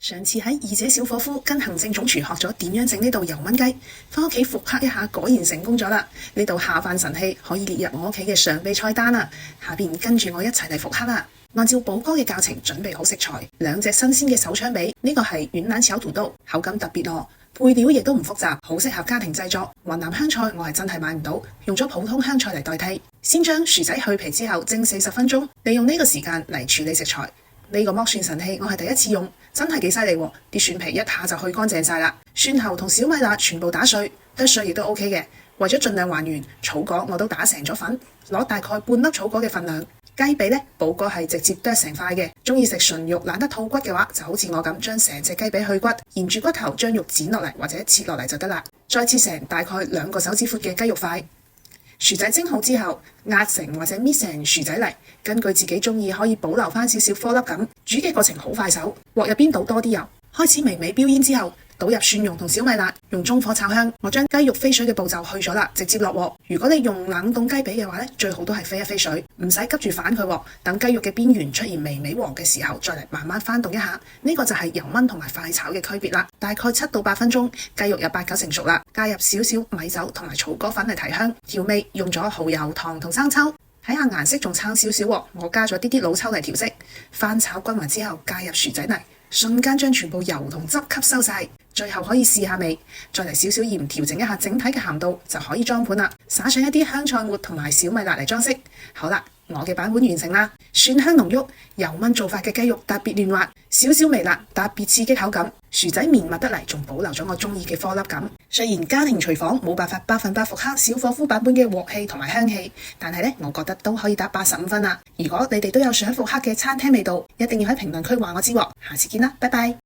上次喺二姐小伙夫跟行政總廚學咗點樣整呢道油燜雞，返屋企復刻一下，果然成功咗啦！呢道下飯神器可以列入我屋企嘅常備菜單啦。下邊跟住我一齊嚟復刻啦。按照寶哥嘅教程準備好食材，兩隻新鮮嘅手槍髀，呢個係軟腩炒土豆，口感特別糯，配料亦都唔複雜，好適合家庭製作。雲南香菜我係真係買唔到，用咗普通香菜嚟代替。先將薯仔去皮之後蒸40分鐘，利用呢個時間嚟處理食材。呢個剝蒜神器我係第一次用，真係幾犀利喎！啲蒜皮一下就去乾淨晒啦，蒜頭同小米辣全部打碎，剁碎亦都 OK 嘅。為咗盡量還原，草果我都打成咗粉，攞大概半粒草果嘅份量。雞髀呢，寶哥係直接剁成塊嘅，中意食純肉懶得吐骨嘅話，就好似我咁，將成隻雞髀去骨，沿住骨頭將肉剪落嚟或者切落嚟就得啦。再切成大概2個手指闊嘅雞肉塊。薯仔蒸好之後，壓成或者搣成薯仔泥，根據自己中意可以保留翻少少顆粒咁。煮嘅過程好快手，鑊入邊倒多啲油，開始微微飆煙之後，倒入蒜蓉同小米辣，用中火炒香。我將雞肉飛水嘅步驟去咗啦，直接落鑊。如果你用冷凍雞髀嘅話咧，最好都係飛一飛水，唔使急住反佢鑊，等雞肉嘅邊緣出現微微黃嘅時候，再嚟慢慢翻動一下。呢個就係油燜同埋快炒嘅區別啦。大概7到8分鐘，雞肉有8、9成熟啦，加入少少米酒同埋草果粉嚟提香。調味用咗蠔油、糖同生抽。睇下顏色仲差少少喎，我加咗啲老抽嚟調色。翻炒均勻之後，加入薯仔泥，瞬間將全部油同汁吸收晒。最後可以試下味，再嚟少少鹽調整一下整體嘅鹹度，就可以裝盤啦。撒上一啲香菜末同埋小米辣嚟裝飾。好啦，我嘅版本完成啦，蒜香濃郁，油燜做法嘅雞肉特別嫩滑，少少微辣，特別刺激口感。薯仔綿密得嚟，仲保留咗我中意嘅顆粒感。雖然家庭廚房冇辦法100%復刻小伙夫版本嘅鑊氣同埋香氣，但係呢，我覺得都可以打85分啦。如果你哋都有想復刻嘅餐廳味道，一定要喺評論區話我知喎。下次見啦，拜拜。